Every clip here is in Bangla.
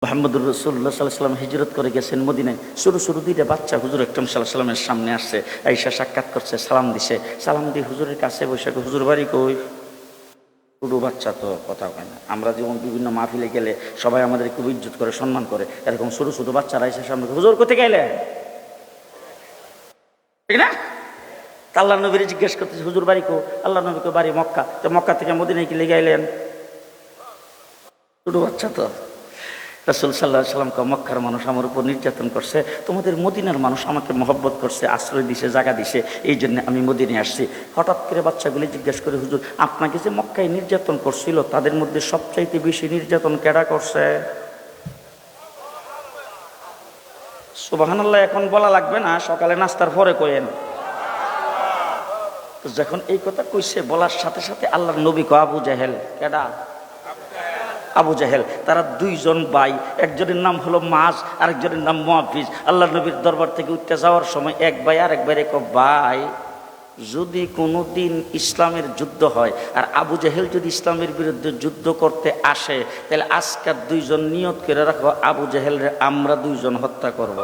মুহাম্মদুর রাসূলুল্লাহ সাল্লাল্লাহু আলাইহি ওয়াসাল্লাম হিজরত করে গেছেন মদিনায়। শুরু দুইটা বাচ্চা হুজুর আকরাম সাল্লাল্লাহু আলাইহি ওয়াসাল্লামের সামনে আসছে, আয়েশা সাক্ষাৎ করছে, সালাম দিছে। সালাম দিয়ে হুজুরের কাছে বসে, হুজুর বাড়ি কই? ছোটো বাচ্চা তো কথা কয় না। আমরা যেমন বিভিন্ন মাহফিলে গেলে সবাই আমাদের খুব ইজ্জত করে, সম্মান করে, এরকম ছোট বাচ্চারা এসে সামনে, হুজুর কোথায় গেলে, ঠিক না? আল্লাহ নবীর জিজ্ঞেস করতেছে হুজুর বাড়ি কো? আল্লাহ নবীকে বাড়ি মক্কা। তো মক্কা থেকে মদিনায় কি লেগে আইলেন? ছোটো বাচ্চা তো। রাসূল সাল্লাল্লাহু আলাইহি ওয়াসাল্লাম কে মক্কার মানুষ আমার উপর নির্যাতন করছে, তোমাদের মদিনার মানুষ আমাকে মহব্বত করছে, আশ্রয় দিছে, জায়গা দিছে, এই জন্য আমি মদিনায় আসছি। হঠাৎ করে বাচ্চাগুলি জিজ্ঞেস করে, হুজুর আপনাকে যে মক্কায় নির্যাতন করছিল তাদের মধ্যে সবচাইতে বেশি নির্যাতন কেডা করছে? সুবহানাল্লাহ এখন বলা লাগবে না, সকালে নাস্তার পরে কইেন। তো যখন এই কথা কইছে, বলার সাথে সাথে আল্লাহর নবী কয়, আবু জাহেল। কেডা? আবু জাহেল। তারা দুইজন ভাই, একজনের নাম হলো মাজ, আরেকজনের নাম মুআফিজ। আল্লাহ নবীর দরবার থেকে উঠতে যাওয়ার সময় এক ভাই আরেক ভাইরে কয়, ভাই যদি কোনোদিন ইসলামের যুদ্ধ হয় আর আবু জাহেল যদি ইসলামের বিরুদ্ধে যুদ্ধ করতে আসে, তাহলে আজকের দুইজন নিয়ত করে রাখো, আবু জাহেলরে আমরা দুইজন হত্যা করব।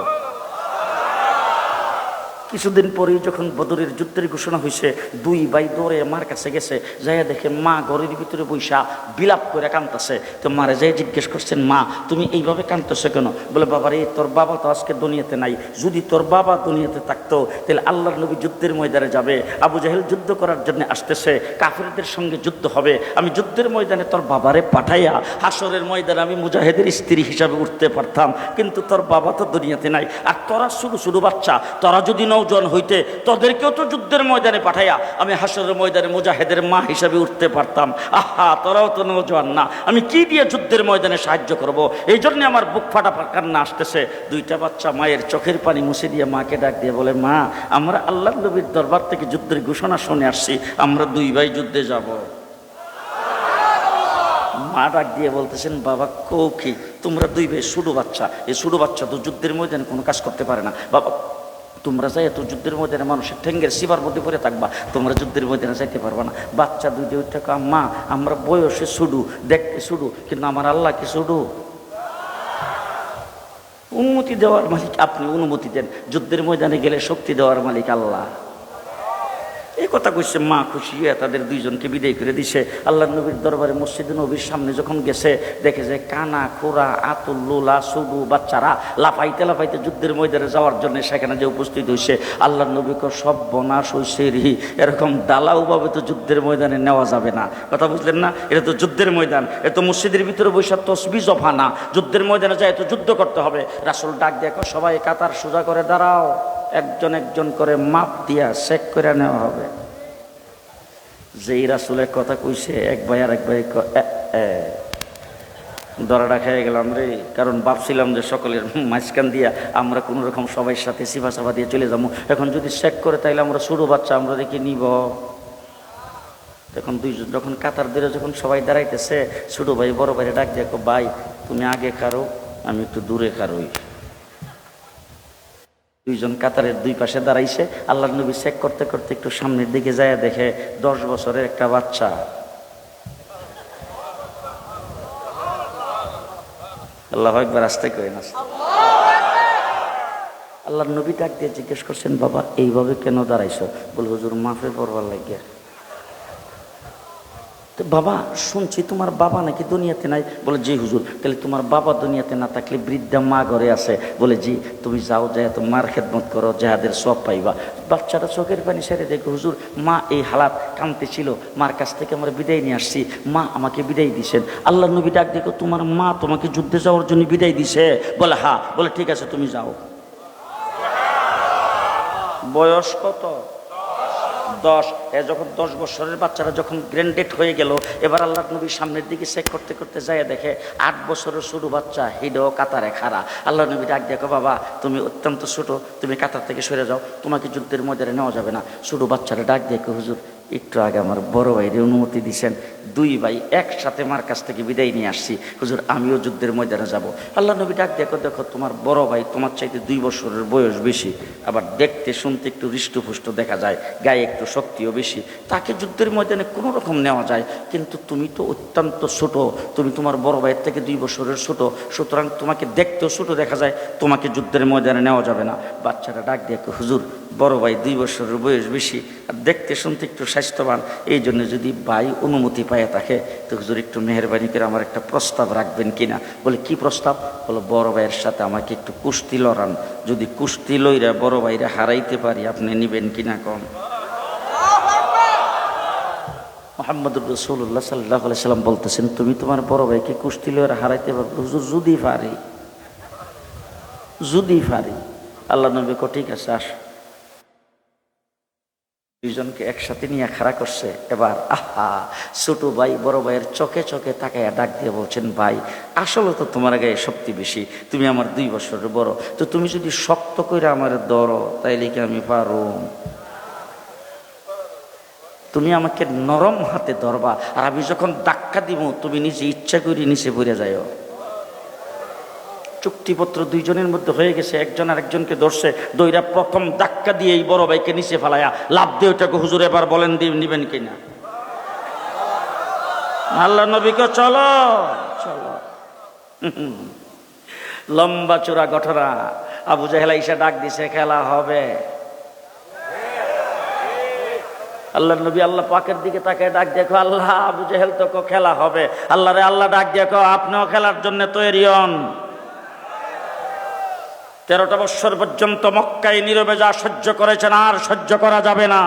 কিছুদিন পরেই যখন বদরের যুদ্ধের ঘোষণা হয়েছে, দুই ভাই দৌড়ে মার কাছে গেছে, যাইয়া দেখে মা ঘরের ভিতরে বৈশা বিলাপ করে কাঁদতেছে। তো মারে যাই জিজ্ঞেস করছেন, মা তুমি এইভাবে কাঁদতেছো কেন? বলে, বাবা রে, তোর বাবা তো আজকে দুনিয়াতে নাই, যদি তোর বাবা দুনিয়াতে থাকতো তাহলে আল্লাহর নবী যুদ্ধের ময়দানে যাবে, আবু জাহেল যুদ্ধ করার জন্য আসতেছে, কাফেরদের সঙ্গে যুদ্ধ হবে, আমি যুদ্ধের ময়দানে তোর বাবারে পাঠাইয়া হাসরের ময়দানে আমি মুজাহিদের স্ত্রী হিসাবে উঠতে পারতাম, কিন্তু তোর বাবা তো দুনিয়াতে নাই। আর তোরা শুধু বাচ্চা, তোরা যদি নওজোয়ান হইতে তোদেরকেও তো যুদ্ধের ময়দানে পাঠাইয়া আমি হাসরের ময়দানে মুজাহিদের মা হিসাবে উঠতে পারতাম। আহা, তোরাও তো নওজোয়ান না, আমি কি দিয়ে যুদ্ধের ময়দানে সাহায্য করব? এই জন্য আমার বুক ফাটা কান্না আসতেছে। দুইটা বাচ্চা মায়ের চোখের পানি মুছে দিয়ে মাকে ডাক দিয়ে বলে, মা আমরা আল্লাহর নবীর দরবার থেকে যুদ্ধের ঘোষণা শুনে আসছি, আমরা দুই ভাই যুদ্ধে যাব। মা ডাক দিয়ে বলতেছেন, বাবা কও কি, তোমরা দুই ভাই ছোটো বাচ্চা, এই ছোটো বাচ্চা তো যুদ্ধের ময়দানে কোনো কাজ করতে পারে না, বাবা তোমরা যাই এত যুদ্ধের ময়দানে মানুষের ঠেঙ্গের শিবার মধ্যে পড়ে থাকবা, তোমরা যুদ্ধের ময়দানে যাইতে পারবা না। বাচ্চা দুইটা ওইটা মা আমরা বয়সে ছুডু, দেখতে ছুডু, কিন্তু আমার আল্লাহ কি ছুডু? অনুমতি দেওয়ার মালিক আপনি, অনুমতি দেন, যুদ্ধের ময়দানে গেলে শক্তি দেওয়ার মালিক আল্লাহ। এই কথা কইছে, মা খুশি হয়ে তাদের দুইজনকে বিদায় করে দিছে। আল্লাহ নবীর দরবারে মসজিদে নবীর সামনে যখন গেছে, দেখে যে কানা খোরা আতুল লোলা সুডু বাচ্চারা লাফাইতে লাফাইতে যুদ্ধের ময়দানে যাওয়ার জন্য সেখানে যে উপস্থিত হয়েছে। আল্লাহ নবীকে সব বনাশ হয়েছে রি, এরকম দালাউভাবে তো যুদ্ধের ময়দানে নেওয়া যাবে না। কথা বুঝলেন না? এটা তো যুদ্ধের ময়দান, এ তো মসজিদের ভিতরে বৈশা তসবি জফা না, যুদ্ধের ময়দানে যায় তো যুদ্ধ করতে হবে। রাসূল ডাক দেখো, সবাই কাতার সোজা করে দাঁড়াও, একজন একজন করে মাপ দিয়া চেক করে নেওয়া হবে। যেই রাসূলের কথা কইছে, এক ভাই আর এক ভাই দরাটা খেয়ে গেলাম রে, কারণ ভাবছিলাম যে সকলের মাঝখান দিয়া আমরা কোনো রকম সবাই সাথে সিফা সাফা দিয়ে চলে যাবো, এখন যদি চেক করে তাইলে আমরা ছোটো বাচ্চা আমরা দেখি নিব। তখন দুইজন যখন কাতার ধরে যখন সবাই দাঁড়াইতেছে, ছোটো ভাই বড় ভাইরে ডাক দেখো, ভাই তুমি আগে কারো, আমি একটু দূরে কারোই। দুইজন কাতারের দুই পাশে দাঁড়াইছে। আল্লাহ নবী চেক করতে করতে একটু সামনের দিকে যায়, দেখে 10 বছরের একটা বাচ্চা। আল্লাহু আকবার, আস্তে করে না। আল্লাহ নবী ডাক দিয়ে জিজ্ঞেস করছেন, বাবা এইভাবে কেন দাঁড়াইছো? বলে, হুজুর মাফে পড়বার লাগিয়া। বাবা শুনছি তোমার বাবা নাকি দুনিয়াতে নাই? বলে, জি হুজুর। তাহলে তোমার বাবা দুনিয়াতে না থাকলে বৃদ্ধা মা ঘরে আছে? বলে, জি। তুমি যাও, যায় তো মার খেদমত করো, যাহাদের সব পাইবা। বাচ্চাটা চোখের পানি ছেড়ে দেখো, হুজুর মা এই হালাত কাঁদতে ছিল, মার কাছ থেকে আমরা বিদায় নিয়ে আসছি, মা আমাকে বিদায় দিছেন। আল্লাহ নবী ডাক দেখো, তোমার মা তোমাকে যুদ্ধে যাওয়ার জন্য বিদায় দিছে? বলে, হ্যাঁ। বলে, ঠিক আছে তুমি যাও। বয়স কত? 10। যখন 10 বছরের বাচ্চারা যখন গ্র্যান্ডেড হয়ে গেল, এবার আল্লাহ নবীর সামনের দিকে চেক করতে করতে যায় দেখে 8 বছরের ছোটো বাচ্চা হিডো কাতারে খাড়া। আল্লাহ নবী ডাক দেখো, বাবা তুমি অত্যন্ত ছোটো, তুমি কাতার থেকে সরে যাও, তোমাকে যুদ্ধের ময়দানে নেওয়া যাবে না। ছোটো বাচ্চারা ডাক দেখো, হুজুর একটু আগে আমার বড় ভাইরে অনুমতি দিয়েছেন, দুই ভাই একসাথে মার কাছ থেকে বিদায় নিয়ে আসছি, হুজুর আমিও যুদ্ধের ময়দানে যাব। আল্লাহ নবী ডাক দেখো, দেখো তোমার বড় ভাই তোমার চাইতে 2 বছরের বয়স বেশি, আবার দেখতে শুনতে একটু হৃষ্টপুষ্ট দেখা যায়, গায়ে একটু শক্তিও বেশি, তাকে যুদ্ধের ময়দানে কোনো রকম নেওয়া যায়, কিন্তু তুমি তো অত্যন্ত ছোট, তুমি তোমার বড় ভাইয়ের থেকে 2 বছরের ছোট, সুতরাং তোমাকে দেখতেও ছোট দেখা যায়, তোমাকে যুদ্ধের ময়দানে নেওয়া যাবে না। বাচ্চারা ডাক দেখো, হুজুর বড় ভাই 2 বছরের বয়স বেশি আর দেখতে শুনতে একটু স্বাস্থ্যবান, এই জন্য যদি ভাই অনুমতি পায় থাকে তো হুজুর একটু মেহরবানি করে আমার একটা প্রস্তাব রাখবেন কিনা। বলে কি প্রস্তাব? বলো বড় ভাইয়ের সাথে আমাকে একটু কুস্তি লড়ান, যদি কুস্তি লইরা বড় ভাইরা হারাইতে পারি আপনি নিবেন কিনা কম। মুহাম্মদুর রাসূলুল্লাহ সাল্লাল্লাহু আলাইহি সাল্লাম বলতেছেন, তুমি তোমার বড় ভাইকে কুস্তি লইরা হারাইতে পারবে? হুজুর যদি পারি, যদি পারি। আল্লাহ নবী কো ঠিক আছে আস। দুইজনকে একসাথে নিয়ে খাড়া করছে। এবার আহা, ছোট ভাই বড় ভাইয়ের চোখে চোখে তাকাইয়া ডাক দিয়ে বলছেন, ভাই আসলে তো তোমার গায়ে শক্তি বেশি, তুমি আমার 2 বছরের বড়, তো তুমি যদি শক্ত করে আমার ধরো তাইলে কি আমি পারো? তুমি আমাকে নরম হাতে ধরবা, আর আমি যখন ধাক্কা দিব তুমি নিজে ইচ্ছা করে নিচে পড়ে যাও। চুক্তিপত্র দুইজনের মধ্যে হয়ে গেছে, একজন আরেকজনকে ধরছে, দইরা প্রথম ধাক্কা দিয়ে এই বড় ভাইকে নিচে ফেলায়া লাভ দিয়ে ওটাকে হুজুর এবার বলেন নিবেন কিনা। আল্লাহ নবীকে চলো চলো। লম্বা চূড়া ঘটনা। আবু জাহেল এসে ডাক দিছে, খেলা হবে। আল্লাহ নবী আল্লাহ পাকের দিকে তাকায় ডাক দেখো, আল্লাহ আবু জাহেল তো খেলা হবে। আল্লাহ রে আল্লাহ ডাক দেখো, আপনিও খেলার জন্য তৈরি হন। 13টা বৎসর পর্যন্ত মক্কায় নীরবে যা সহ্য করেছেন আর সহ্য করা যাবে না।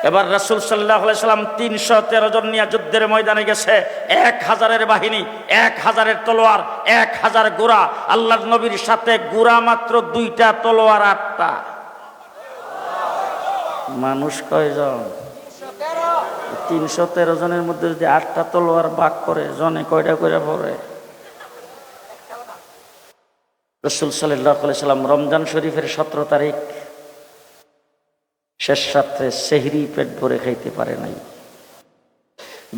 এবার রাসূল সাল্লাল্লাহু আলাইহি সাল্লাম 313 জন নিয়ে যুদ্ধের ময়দানে গেছে। 1000-এর বাহিনী, 1000-এর তলোয়ার, 1000 ঘোড়া। আল্লাহর নবীর সাথে ঘোড়া মাত্র 2টা, তলোয়ার 8টা। মানুষ কয়জন? 313 জনের মধ্যে যদি 8টা তলোয়ার ভাগ করে জনে কয়টা করে পড়ে? রাসূল সাল্লাল্লাহু আলাইহি সাল্লাম রমজান শরীফের 17 তারিখ শেষ রাত্রে সেহরি পেট ভরে খাইতে পারে নাই।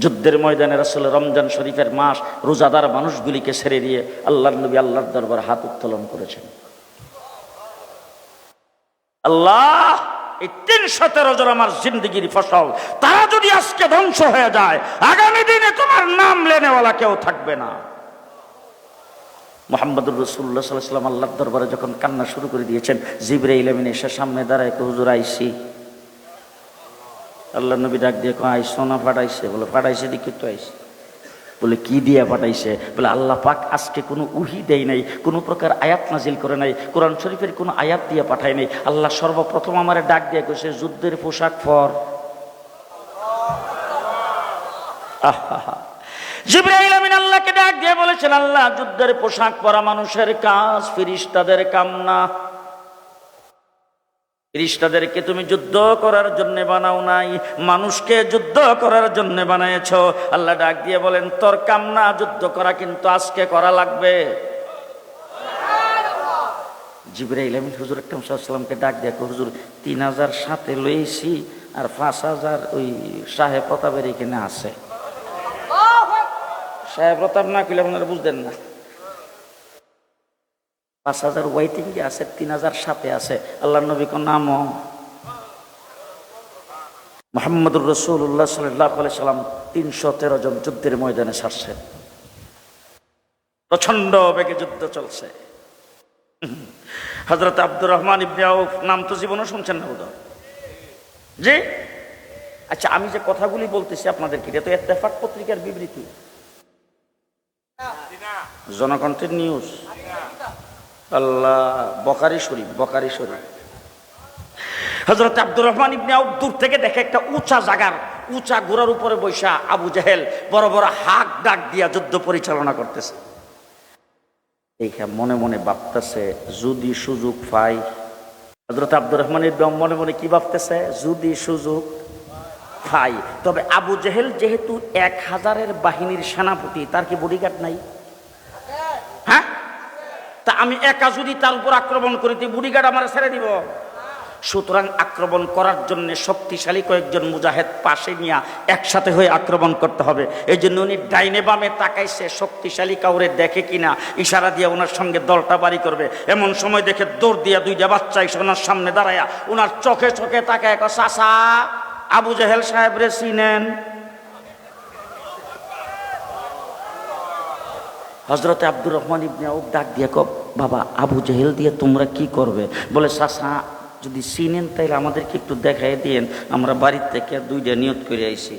যুদ্ধের ময়দানে রাসূল রমজান শরীফের মাস রোজাদার মানুষগুলিকে ছেড়ে দিয়ে আল্লাহর নবী আল্লাহর দরবারে হাত উত্তোলন করেছেন। আল্লাহ, এই 313 জন আমার জিন্দেগির ফসল, তারা যদি আজকে ধ্বংস হয়ে যায়, আগামী দিনে তোমার নাম লেনেওয়ালা কেউ থাকবে না। মুহাম্মদুর রাসূলুল্লাহ সাল্লাল্লাহু আলাইহি ওয়াসাল্লাম আল্লাহর দরবারে যখন কান্না শুরু করে দিয়েছেন, জিবরাইল আমিন এসে সামনে দাঁড়ায়, হুজুর আইছি। আল্লাহ নবী ডাক দিয়ে আইসো না পাঠাইছে? বলে পাঠাইছে, দেখি তো আইসি। বলে কি দিয়া পাঠাইছে? বলে আল্লাহ পাক আজকে কোনো উহি দেয় নাই, কোনো প্রকার আয়াত নাজিল করে নাই, কোরআন শরীফের কোনো আয়াত দিয়ে পাঠায় নাই। আল্লাহ সর্বপ্রথম আমারে ডাক দিয়ে কইছে, যুদ্ধের পোশাক পর। আহা, জিবরাইল আমিন আল্লাহকে ডাক দিয়ে বলেছেন, আল্লাহ যুদ্ধের পোশাক পরা মানুষের কাজ, ফেরেশতাদের কাম না। ফেরেশতাদেরকে তুমি যুদ্ধ করার জন্য বানাও নাই, মানুষকে যুদ্ধ করার জন্য বানাইছো। আল্লাহ ডাক দিয়ে বলেন, তোর কাম না যুদ্ধ করা, কিন্তু আজকে করা লাগবে। জিবরাইল আমিন হুজুর আকরাম সাল্লাল্লাহু আলাইহি ওয়াসাল্লামকে ডাক দিয়ে, হুজুর 3000 সাথে লইছি আর 5000 ওই সাহেব প্রতাপের এখানে আছে। সাহেব প্রতাপ না কইলে আপনারা বুঝতেন না। 5000 ওয়াইটিং এ আছে, 3000 সাথে আছে। আল্লাহর নবী কোন নাম? মুহাম্মদুর রাসূলুল্লাহ সাল্লাল্লাহু আলাইহি সাল্লাম 313 জন যুদ্ধের ময়দানে ছাড়ছেন। প্রচন্ড বেগে যুদ্ধ চলছে। হযরত আব্দুর রহমান ইবনে আউফ নাম তো জীবনে শুনছেন না বোধহয়? জি। আচ্ছা, আমি যে কথাগুলি বলতেছি আপনাদেরকে, এটা তো ইত্তেফাক পত্রিকার বিবৃতি, জনকণ্ঠের নিউজ। আল্লাহ, বুখারী শরীফ, বুখারী শরীফ। হযরত আব্দুর রহমান ইবনে আউফ দূর থেকে দেখে একটা উঁচা জায়গার উঁচা ঘোড়ার উপরে বৈশা আবু জাহেল বড় বড় হাক ডাক দিয়া যুদ্ধ পরিচালনা করতেছে। এইখানে মনে মনে ভাবতেছে, যদি সুযোগ পাই। হযরত আব্দুর রহমান ইবনে আউফ মনে মনে কি ভাবতেছে? যদি সুযোগ পাই। তবে আবু জাহেল যেহেতু 1000-এর বাহিনীর সেনাপতি, তার কি বডিগার্ড নাই? হ্যাঁ, তা আমি একা যদি তার উপর আক্রমণ করি, বডিগার্ড আমার ছেড়ে দিব? সুতরাং আক্রমণ করার জন্য শক্তিশালী কয়েকজন মুজাহিদ পাশে নিয়ে একসাথে হয়ে আক্রমণ করতে হবে। এই জন্য উনি ডাইনে বামে তাকাইছে, শক্তিশালী কাউরে দেখে কিনা ইশারা দিয়ে ওনার সঙ্গে দলটা বাড়ি করবে। এমন সময় দেখে দৌড় দিয়া দুইটা বাচ্চা এসে ওনার সামনে দাঁড়ায়া ওনার চোখে চোখে তাকায়, চাচা আবু জেহেল সাহেব রে চিনেন? হযরতে আব্দুর রহমান ইবনে আউফ ডাক দিয়ে কব, বাবা আবু জেহেল দিয়ে তোমরা কি করবে? বলে চাচা যদি চিনেন তাইলে আমাদেরকে একটু দেখাই দিয়েন, আমরা বাড়ির থেকে দুইটা নিয়ত করে আইছি।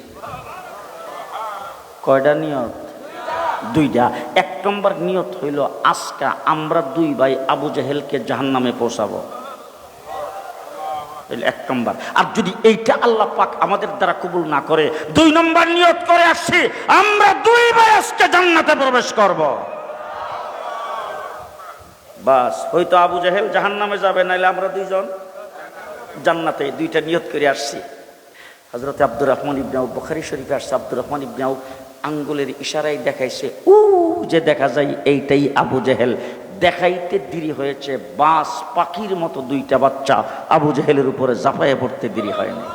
কয়টা নিয়ত? দুইটা। এক নম্বর নিয়ত হইল আজকা আমরা দুই ভাই আবু জেহেলকে জাহান্নামে পৌঁছাবো, এক নম্বর। আর যদি এইটা আল্লাহ পাক আমাদের দ্বারা কবুল না করে, দুই নম্বর নিয়ত করে আসছি আমরা দুই ভাই আজকে জান্নাতে প্রবেশ করব। বাস, হয়তো আবু জেহেল জাহান্নামে যাবে, নাইলে আমরা দুইজন জান্নাতে। দুইটা নিয়ত করে আসছি। হযরত আব্দুর রহমান ইবনে আউফ, বুখারী শরীফে আসছে, আব্দুর রহমান ইবনে আউফ আঙ্গুলের ইশারায় দেখাইছে, ও যে দেখা যায় এইটাই আবু জেহেল। দেখাইতে দেরি হয়েছে, বাস পাখির মতো দুইটা বাচ্চা আবু জেহেলের উপরে ঝাঁপাইয়ে পড়তে দেরি হয়নি।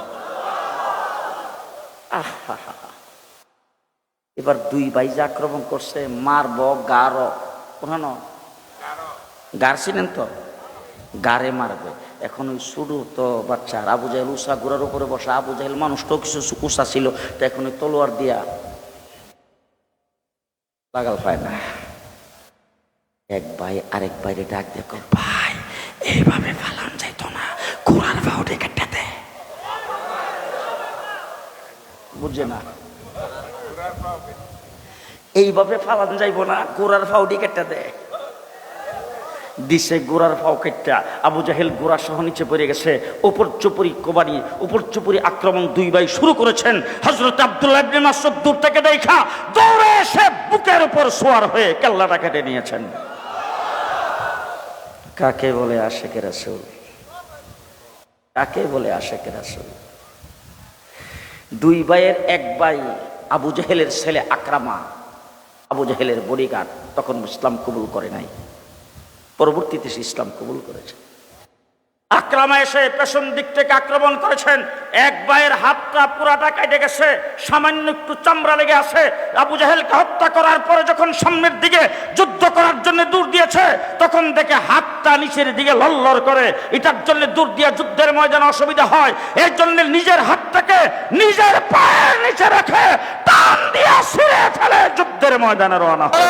এবার দুই ভাই যে আক্রমণ করছে, মারব গার, কোন গার ছিলেন তো, গারে মারবে। এখন ওই শুরু তো বাচ্চা আবু জেহেল উষা গোড়ার উপরে বসা, আবু জেহেল মানুষটাও কিছু উষা ছিল, তো এখন ওই তলোয়ার দিয়া লাগাল পায় না। এক ভাই আরেক বাইরে ডাক দেখো, ভাই এইভাবে ফালান যাইতো না, ঘোড়ার ফাউডে কেটে দে। বুঝে না, এইভাবে ফালান যাইব না, ঘোড়ার ফাউডি কেটে দে। দিছে গোড়ার ফাও কেটটা, আবু জাহেল গোড়া সহ নিচে পড়ে গেছে। উপর চুপুরি কোবানি, উপর চুপুরি আক্রমণ দুই ভাই শুরু করেছেন। হযরত আব্দুল্লাহ ইবনে মাসউদ দূর থেকে দেখা দৌড়ে এসে বুকের উপর সোয়ার হয়ে কেল্লাটা কেটে নিয়েছেন। কাকে বলে আশিকে রাসূল? কাকে বলে আশিকে রাসূল? দুই ভাইয়ের এক ভাই আবু জাহেলের ছেলে আকরামা, আবু জাহেলের বডিগার্ড, তখন ইসলাম কবুল করে নাই, পরবর্তীতে সে ইসলাম কবুল করেছে। আকরামা এসে পেছন দিক থেকে আক্রমণ করেছেন। এক ভাইয়ের হাতটা পুরাটা কেটে গেছে, সামান্য একটু চামড়া লেগে আছে। আবু জাহেলকে হত্যা করার পরে যখন সামনের দিকে যুদ্ধ করার জন্য দৌড় দিয়েছে, তখন দেখে হাতটা নিচের দিকে লড়লড় করে। এটার জন্য দৌড় দিয়ে যুদ্ধের ময়দানে অসুবিধা হয়, এর জন্য নিজের হাতটাকে নিজের পায়ের নিচে রেখে টান দিয়ে ছিঁড়ে ফেলে যুদ্ধের ময়দানে রওনা হয়।